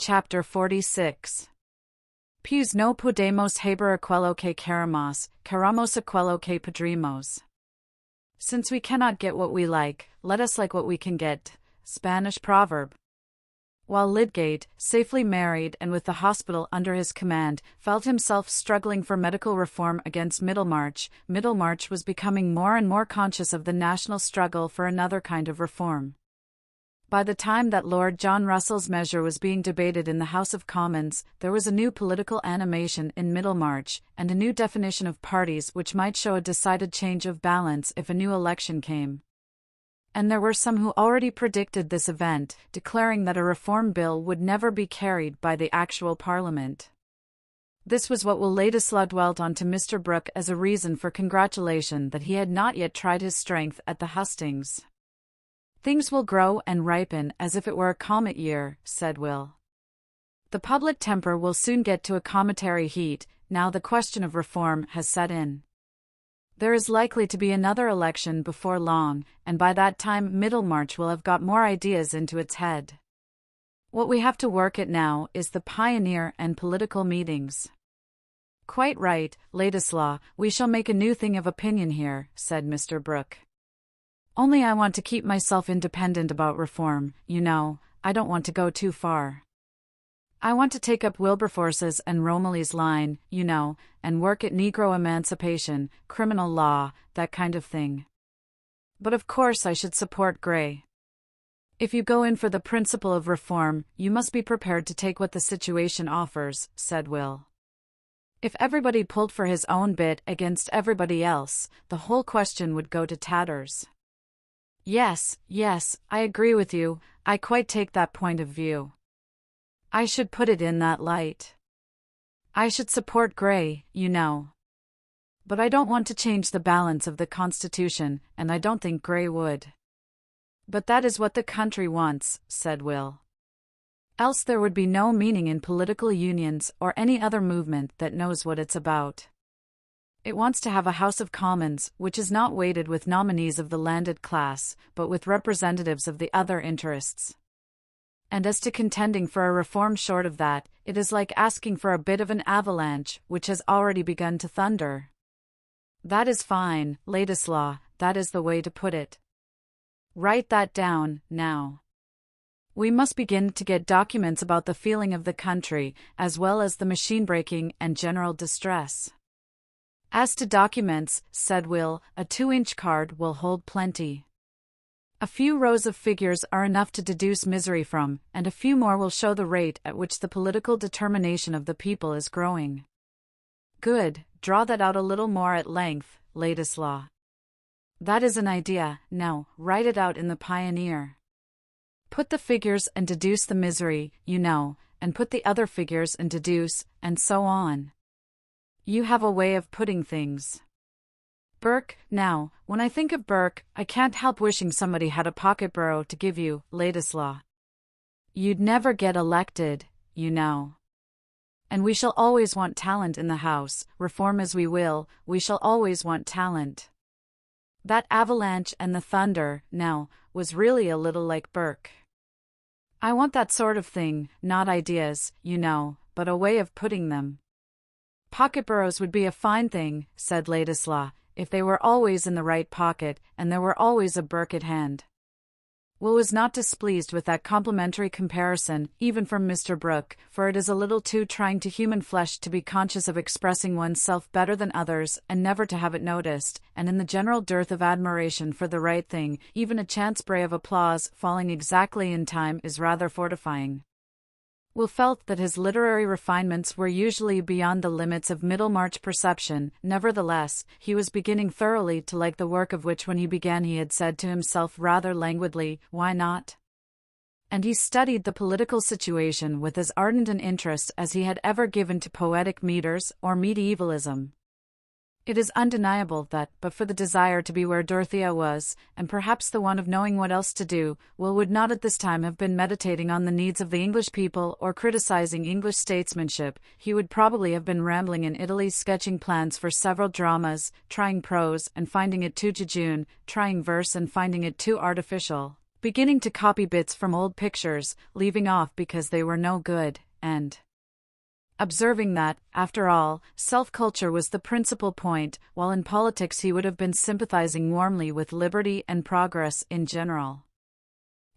Chapter 46. Pues no podemos haber aquello que queramos aquello que podremos. Since we cannot get what we like, let us like what we can get. Spanish proverb. While Lydgate, safely married and with the hospital under his command, felt himself struggling for medical reform against Middlemarch, Middlemarch was becoming more and more conscious of the national struggle for another kind of reform. By the time that Lord John Russell's measure was being debated in the House of Commons, there was a new political animation in Middlemarch, and a new definition of parties which might show a decided change of balance if a new election came. And there were some who already predicted this event, declaring that a reform bill would never be carried by the actual Parliament. This was what Ladislaw dwelt on to Mr. Brooke as a reason for congratulation that he had not yet tried his strength at the hustings. "Things will grow and ripen as if it were a comet year," said Will. "The public temper will soon get to a cometary heat, now the question of reform has set in. There is likely to be another election before long, and by that time Middlemarch will have got more ideas into its head. What we have to work at now is the pioneer and political meetings." "Quite right, Ladislaw, we shall make a new thing of opinion here," said Mr. Brooke. "Only I want to keep myself independent about reform, you know, I don't want to go too far. I want to take up Wilberforce's and Romilly's line, you know, and work at Negro emancipation, criminal law, that kind of thing. But of course I should support Grey. If you go in for the principle of reform, you must be prepared to take what the situation offers," said Will. "If everybody pulled for his own bit against everybody else, the whole question would go to tatters." Yes, I agree with you, I quite take that point of view. I should put it in that light. I should support Grey, you know. But I don't want to change the balance of the Constitution, and I don't think Grey would. But that is what the country wants," said Will. "Else there would be no meaning in political unions or any other movement that knows what it's about. It wants to have a House of Commons which is not weighted with nominees of the landed class, but with representatives of the other interests. And as to contending for a reform short of that, it is like asking for a bit of an avalanche which has already begun to thunder." "That is fine, Ladislaw, that is the way to put it. Write that down, now. We must begin to get documents about the feeling of the country, as well as the machine breaking and general distress." "As to documents," said Will, "a 2-inch card will hold plenty. A few rows of figures are enough to deduce misery from, and a few more will show the rate at which the political determination of the people is growing." "Good, draw that out a little more at length, Ladislaw. That is an idea, now, write it out in the Pioneer. Put the figures and deduce the misery, you know, and put the other figures and deduce, and so on. You have a way of putting things. Burke, now, when I think of Burke, I can't help wishing somebody had a pocket-borough to give you, Ladislaw. You'd never get elected, you know. And we shall always want talent in the House, reform as we will, we shall always want talent. That avalanche and the thunder, now, was really a little like Burke. I want that sort of thing, not ideas, you know, but a way of putting them." "Pocket-boroughs would be a fine thing," said Ladislaw, "if they were always in the right pocket, and there were always a Burke at hand." Will was not displeased with that complimentary comparison, even from Mr. Brooke, for it is a little too trying to human flesh to be conscious of expressing oneself better than others and never to have it noticed, and in the general dearth of admiration for the right thing, even a chance spray of applause falling exactly in time is rather fortifying. Will felt that his literary refinements were usually beyond the limits of Middlemarch perception. Nevertheless, he was beginning thoroughly to like the work of which when he began he had said to himself rather languidly, "Why not?" And he studied the political situation with as ardent an interest as he had ever given to poetic metres or medievalism. It is undeniable that, but for the desire to be where Dorothea was, and perhaps the one of knowing what else to do, Will would not at this time have been meditating on the needs of the English people or criticizing English statesmanship. He would probably have been rambling in Italy, sketching plans for several dramas, trying prose and finding it too jejune, trying verse and finding it too artificial. beginning to copy bits from old pictures, leaving off because they were no good, and observing that, after all, self-culture was the principal point, while in politics he would have been sympathizing warmly with liberty and progress in general.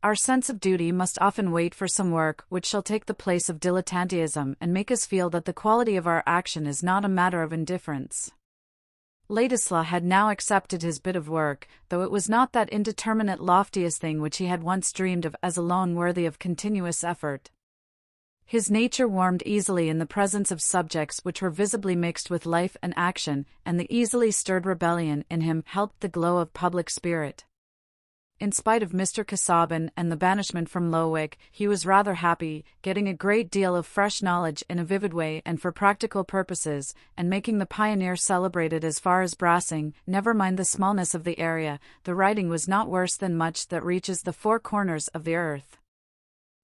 Our sense of duty must often wait for some work which shall take the place of dilettantism and make us feel that the quality of our action is not a matter of indifference. Ladislaw had now accepted his bit of work, though it was not that indeterminate loftiest thing which he had once dreamed of as alone worthy of continuous effort. His nature warmed easily in the presence of subjects which were visibly mixed with life and action, and the easily stirred rebellion in him helped the glow of public spirit. In spite of Mr. Casaubon and the banishment from Lowick, he was rather happy, getting a great deal of fresh knowledge in a vivid way and for practical purposes, and making the Pioneer celebrated as far as Brassing. Never mind the smallness of the area, the writing was not worse than much that reaches the four corners of the earth.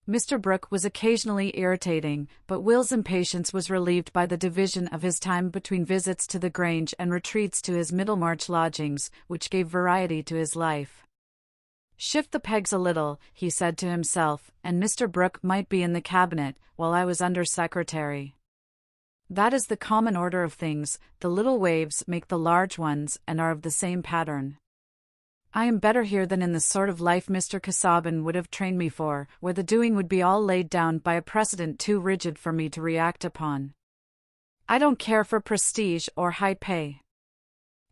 Mr. Brooke was occasionally irritating, but Will's impatience was relieved by the division of his time between visits to the Grange and retreats to his Middlemarch lodgings, which gave variety to his life. "Shift the pegs a little," he said to himself, "and Mr. Brooke might be in the cabinet, while I was under secretary. That is the common order of things, the little waves make the large ones and are of the same pattern. I am better here than in the sort of life Mr. Casaubon would have trained me for, where the doing would be all laid down by a precedent too rigid for me to react upon. I don't care for prestige or high pay."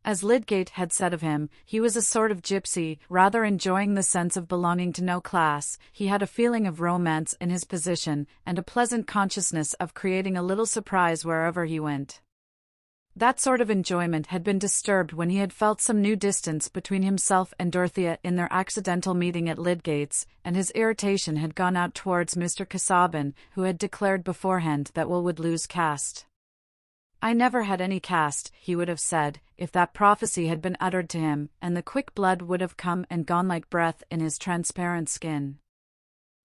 As Lydgate had said of him, he was a sort of gypsy, rather enjoying the sense of belonging to no class. He had a feeling of romance in his position, and a pleasant consciousness of creating a little surprise wherever he went. That sort of enjoyment had been disturbed when he had felt some new distance between himself and Dorothea in their accidental meeting at Lydgate's, and his irritation had gone out towards Mr. Casaubon, who had declared beforehand that Will would lose caste. "I never had any caste," he would have said, if that prophecy had been uttered to him, and the quick blood would have come and gone like breath in his transparent skin.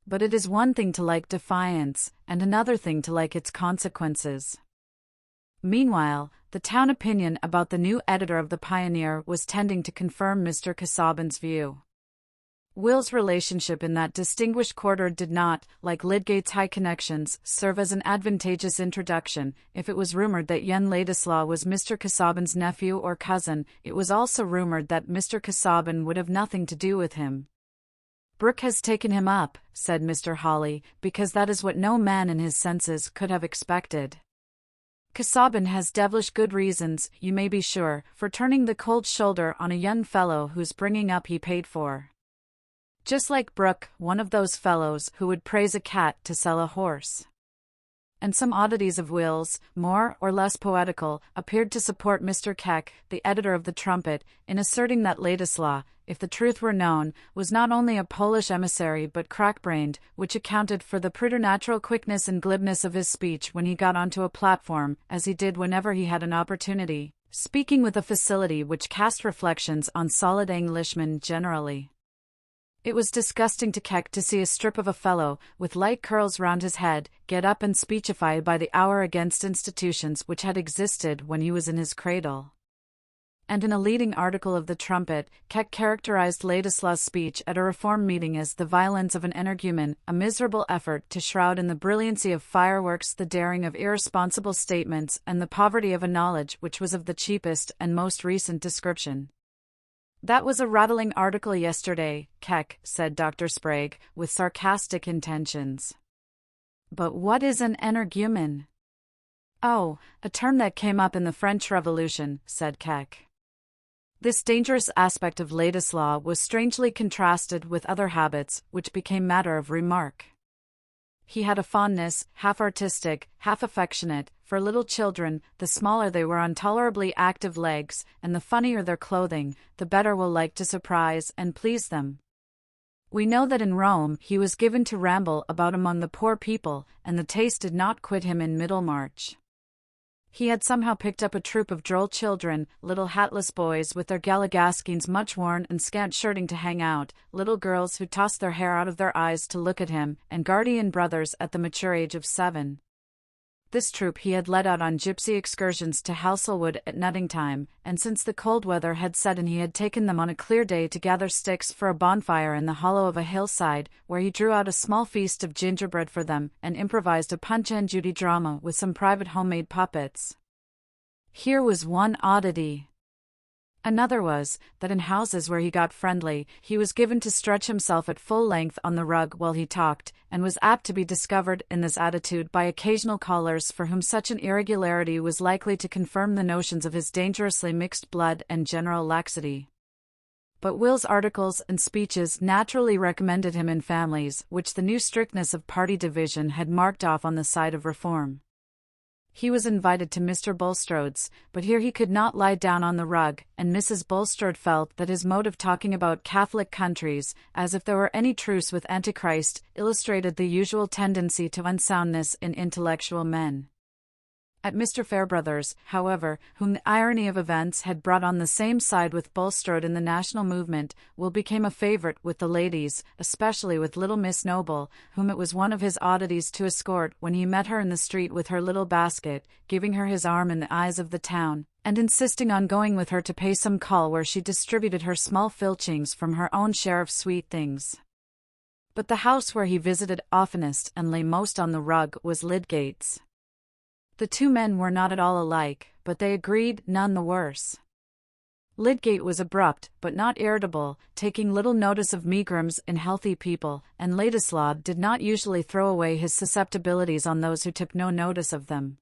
But it is one thing to like defiance, and another thing to like its consequences. Meanwhile, the town opinion about the new editor of the Pioneer was tending to confirm Mr. Casaubon's view. Will's relationship in that distinguished quarter did not, like Lydgate's high connections, serve as an advantageous introduction. If it was rumored that young Ladislaw was Mr. Casaubon's nephew or cousin, it was also rumored that Mr. Casaubon would have nothing to do with him. "Brooke has taken him up," said Mr. Hawley, "because that is what no man in his senses could have expected. Casaubon has devilish good reasons, you may be sure, for turning the cold shoulder on a young fellow whose bringing up he paid for. Just like Brooke, one of those fellows who would praise a cat to sell a horse." And some oddities of Will's, more or less poetical, appeared to support Mr. Keck, the editor of the Trumpet, in asserting that Ladislaw, if the truth were known, was not only a Polish emissary but crack-brained, which accounted for the preternatural quickness and glibness of his speech when he got onto a platform, as he did whenever he had an opportunity, speaking with a facility which cast reflections on solid Englishmen generally. It was disgusting to Keck to see a strip of a fellow, with light curls round his head, get up and speechify by the hour against institutions which had existed when he was in his cradle. And in a leading article of the Trumpet, Keck characterized Ladislaw's speech at a Reform meeting as the violence of an energumen, a miserable effort to shroud in the brilliancy of fireworks the daring of irresponsible statements and the poverty of a knowledge which was of the cheapest and most recent description. "That was a rattling article yesterday, Keck," said Dr. Sprague, with sarcastic intentions. "But what is an energumen?" "Oh, a term that came up in the French Revolution," said Keck. This dangerous aspect of Ladislaw was strangely contrasted with other habits, which became matter of remark. He had a fondness, half artistic, half affectionate, for little children. The smaller they were on tolerably active legs, and the funnier their clothing, the better Will liked to surprise and please them. We know that in Rome he was given to ramble about among the poor people, and the taste did not quit him in Middlemarch. He had somehow picked up a troop of droll children, little hatless boys with their galligaskins much worn and scant shirting to hang out, little girls who tossed their hair out of their eyes to look at him, and guardian brothers at the mature age of 7. This troop he had led out on gypsy excursions to Halselwood at nutting time, and since the cold weather had set in he had taken them on a clear day to gather sticks for a bonfire in the hollow of a hillside, where he drew out a small feast of gingerbread for them, and improvised a Punch and Judy drama with some private homemade puppets. Here was one oddity. Another was, that in houses where he got friendly, he was given to stretch himself at full length on the rug while he talked, and was apt to be discovered in this attitude by occasional callers for whom such an irregularity was likely to confirm the notions of his dangerously mixed blood and general laxity. But Will's articles and speeches naturally recommended him in families which the new strictness of party division had marked off on the side of reform. He was invited to Mr. Bulstrode's, but here he could not lie down on the rug, and Mrs. Bulstrode felt that his mode of talking about Catholic countries, as if there were any truce with Antichrist, illustrated the usual tendency to unsoundness in intellectual men. At Mr. Fairbrother's, however, whom the irony of events had brought on the same side with Bulstrode in the national movement, Will became a favourite with the ladies, especially with little Miss Noble, whom it was one of his oddities to escort when he met her in the street with her little basket, giving her his arm in the eyes of the town, and insisting on going with her to pay some call where she distributed her small filchings from her own share of sweet things. But the house where he visited oftenest and lay most on the rug was Lydgate's. The two men were not at all alike, but they agreed none the worse. Lydgate was abrupt, but not irritable, taking little notice of megrims in healthy people, and Ladislaw did not usually throw away his susceptibilities on those who took no notice of them.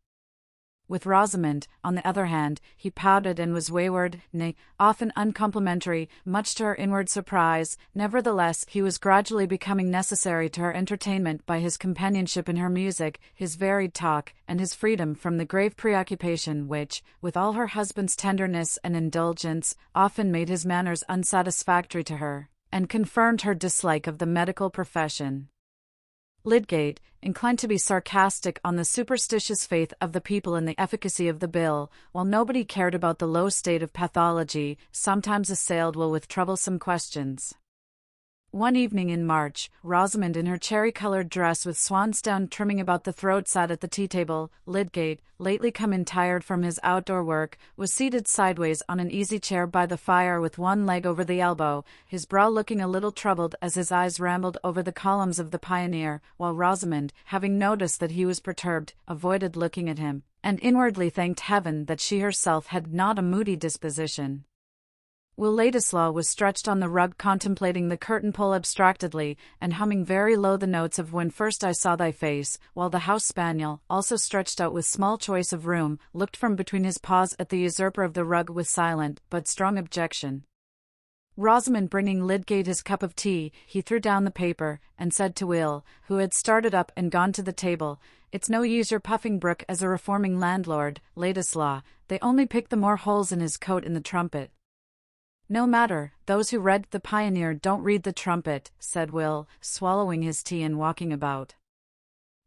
With Rosamond, on the other hand, he pouted and was wayward, nay, often uncomplimentary, much to her inward surprise. Nevertheless, he was gradually becoming necessary to her entertainment by his companionship in her music, his varied talk, and his freedom from the grave preoccupation which, with all her husband's tenderness and indulgence, often made his manners unsatisfactory to her, and confirmed her dislike of the medical profession. Lydgate, inclined to be sarcastic on the superstitious faith of the people in the efficacy of the bill, while nobody cared about the low state of pathology, sometimes assailed Will with troublesome questions. One evening in March, Rosamond in her cherry-coloured dress with swansdown trimming about the throat sat at the tea-table. Lydgate, lately come in tired from his outdoor work, was seated sideways on an easy chair by the fire with one leg over the elbow, his brow looking a little troubled as his eyes rambled over the columns of the Pioneer, while Rosamond, having noticed that he was perturbed, avoided looking at him, and inwardly thanked heaven that she herself had not a moody disposition. Will Ladislaw was stretched on the rug contemplating the curtain pole abstractedly, and humming very low the notes of When First I Saw Thy Face, while the house spaniel, also stretched out with small choice of room, looked from between his paws at the usurper of the rug with silent, but strong objection. Rosamond bringing Lydgate his cup of tea, he threw down the paper, and said to Will, who had started up and gone to the table, "It's no use your puffing Brooke as a reforming landlord, Ladislaw, they only pick the more holes in his coat in the Trumpet." "No matter, those who read the Pioneer don't read the Trumpet," said Will, swallowing his tea and walking about.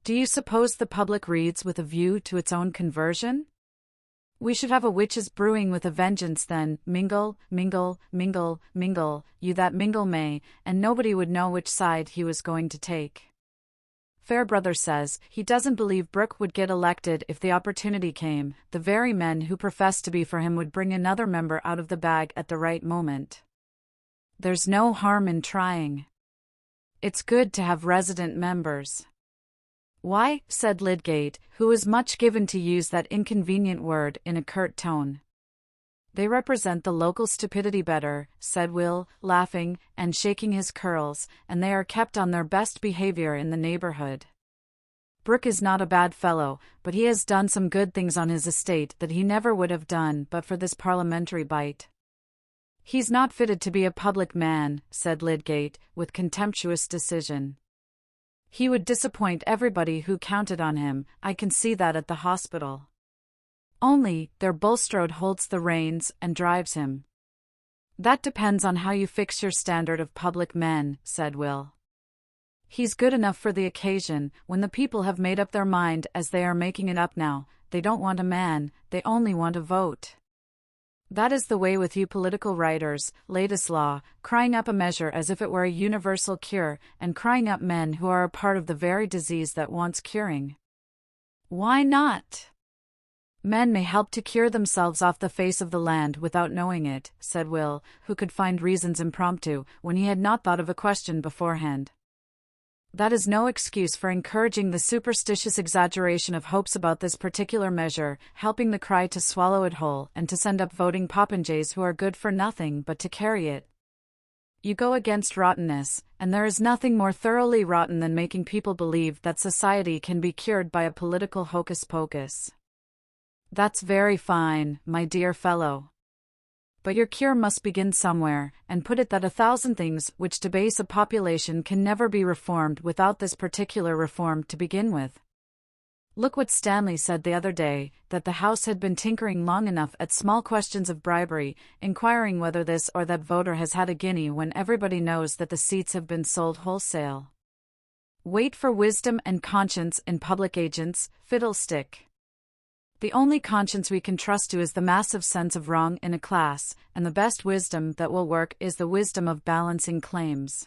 "Do you suppose the public reads with a view to its own conversion? We should have a witches brewing with a vengeance then, mingle, mingle, mingle, mingle, you that mingle may, and nobody would know which side he was going to take. Fairbrother says he doesn't believe Brooke would get elected if the opportunity came. The very men who profess to be for him would bring another member out of the bag at the right moment. There's no harm in trying. It's good to have resident members." "Why," said Lydgate, who was much given to use that inconvenient word in a curt tone. "They represent the local stupidity better," said Will, laughing, and shaking his curls, "and they are kept on their best behaviour in the neighbourhood. Brooke is not a bad fellow, but he has done some good things on his estate that he never would have done but for this parliamentary bite." "He's not fitted to be a public man," said Lydgate, with contemptuous decision. "He would disappoint everybody who counted on him, I can see that at the hospital. Only, their Bulstrode holds the reins and drives him." "That depends on how you fix your standard of public men," said Will. "He's good enough for the occasion. When the people have made up their mind, as they are making it up now, they don't want a man, they only want a vote. That is the way with you political writers, Ladislaw, crying up a measure as if it were a universal cure, and crying up men who are a part of the very disease that wants curing. Why not? Men may help to cure themselves off the face of the land without knowing it, said Will, who could find reasons impromptu, when he had not thought of a question beforehand. That is no excuse for encouraging the superstitious exaggeration of hopes about this particular measure, helping the cry to swallow it whole, and to send up voting popinjays who are good for nothing but to carry it. You go against rottenness, and there is nothing more thoroughly rotten than making people believe that society can be cured by a political hocus-pocus. That's very fine, my dear fellow. But your cure must begin somewhere, and put it that 1,000 things which debase a population can never be reformed without this particular reform to begin with. Look what Stanley said the other day, that the House had been tinkering long enough at small questions of bribery, inquiring whether this or that voter has had a guinea when everybody knows that the seats have been sold wholesale. Wait for wisdom and conscience in public agents, fiddlestick. The only conscience we can trust to is the massive sense of wrong in a class, and the best wisdom that will work is the wisdom of balancing claims.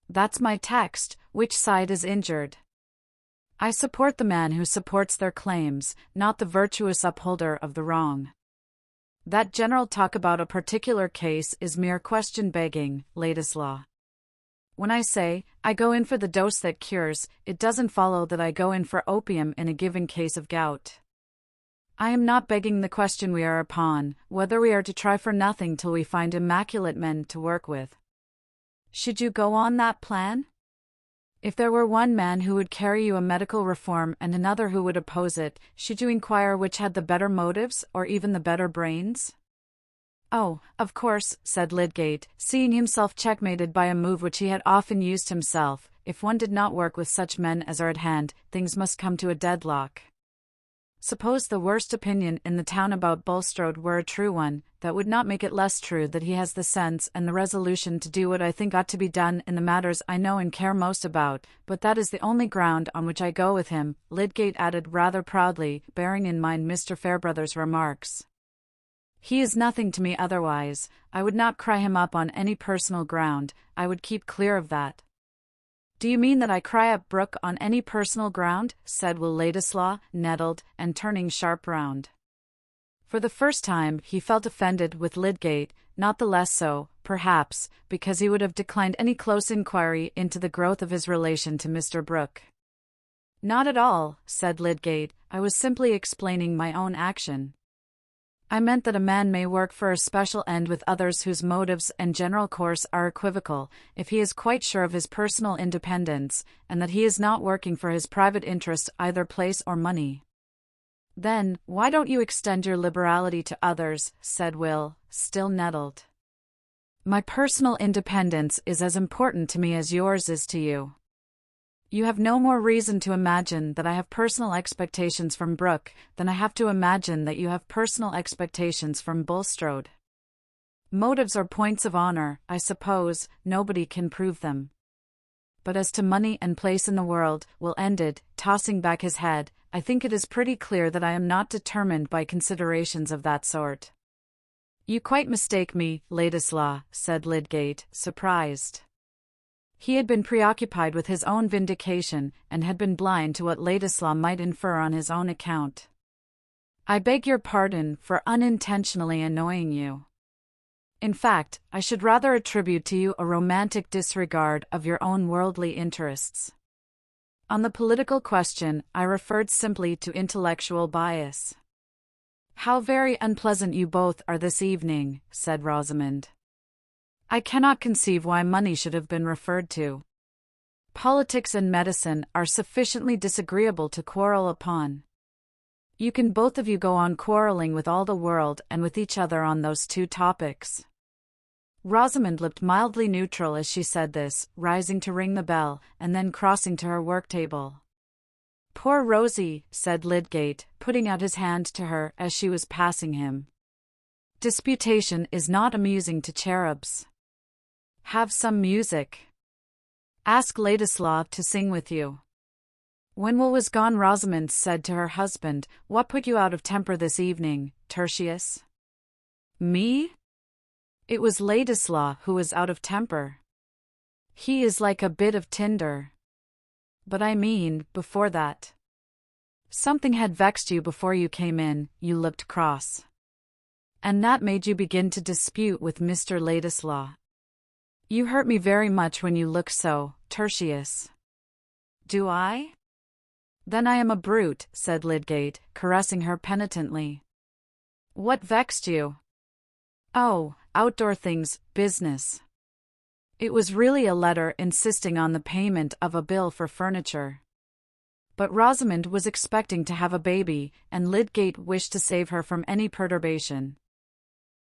That's my text. Which side is injured? I support the man who supports their claims, not the virtuous upholder of the wrong. That general talk about a particular case is mere question-begging, Ladislaw. When I say, I go in for the dose that cures, it doesn't follow that I go in for opium in a given case of gout. I am not begging the question we are upon, whether we are to try for nothing till we find immaculate men to work with. Should you go on that plan? If there were one man who would carry you a medical reform and another who would oppose it, should you inquire which had the better motives, or even the better brains? Oh, of course, said Lydgate, seeing himself checkmated by a move which he had often used himself. If one did not work with such men as are at hand, things must come to a deadlock. Suppose the worst opinion in the town about Bulstrode were a true one, that would not make it less true that he has the sense and the resolution to do what I think ought to be done in the matters I know and care most about, but that is the only ground on which I go with him, Lydgate added rather proudly, bearing in mind Mr. Fairbrother's remarks. He is nothing to me otherwise. I would not cry him up on any personal ground, I would keep clear of that. Do you mean that I cry up Brooke on any personal ground? Said Will Ladislaw, nettled, and turning sharp round. For the first time he felt offended with Lydgate, not the less so, perhaps, because he would have declined any close inquiry into the growth of his relation to Mr. Brooke. Not at all, said Lydgate, I was simply explaining my own action. I meant that a man may work for a special end with others whose motives and general course are equivocal, if he is quite sure of his personal independence, and that he is not working for his private interest, either place or money. Then, why don't you extend your liberality to others? Said Will, still nettled. My personal independence is as important to me as yours is to you. You have no more reason to imagine that I have personal expectations from Brooke than I have to imagine that you have personal expectations from Bulstrode. Motives are points of honor, I suppose, nobody can prove them. But as to money and place in the world, Will ended, tossing back his head, I think it is pretty clear that I am not determined by considerations of that sort. You quite mistake me, Ladislaw, said Lydgate, surprised. He had been preoccupied with his own vindication, and had been blind to what Ladislaw might infer on his own account. I beg your pardon for unintentionally annoying you. In fact, I should rather attribute to you a romantic disregard of your own worldly interests. On the political question, I referred simply to intellectual bias. How very unpleasant you both are this evening, said Rosamond. I cannot conceive why money should have been referred to. Politics and medicine are sufficiently disagreeable to quarrel upon. You can both of you go on quarreling with all the world and with each other on those two topics. Rosamond looked mildly neutral as she said this, rising to ring the bell, and then crossing to her work-table. Poor Rosie, said Lydgate, putting out his hand to her as she was passing him. Disputation is not amusing to cherubs. Have some music. Ask Ladislaw to sing with you. When Will was gone, Rosamond said to her husband, What put you out of temper this evening, Tertius? Me? It was Ladislaw who was out of temper. He is like a bit of tinder. But I mean, before that. Something had vexed you before you came in, you looked cross. And that made you begin to dispute with Mr. Ladislaw. You hurt me very much when you look so, Tertius. Do I? Then I am a brute, said Lydgate, caressing her penitently. What vexed you? Oh, outdoor things, business. It was really a letter insisting on the payment of a bill for furniture. But Rosamond was expecting to have a baby, and Lydgate wished to save her from any perturbation.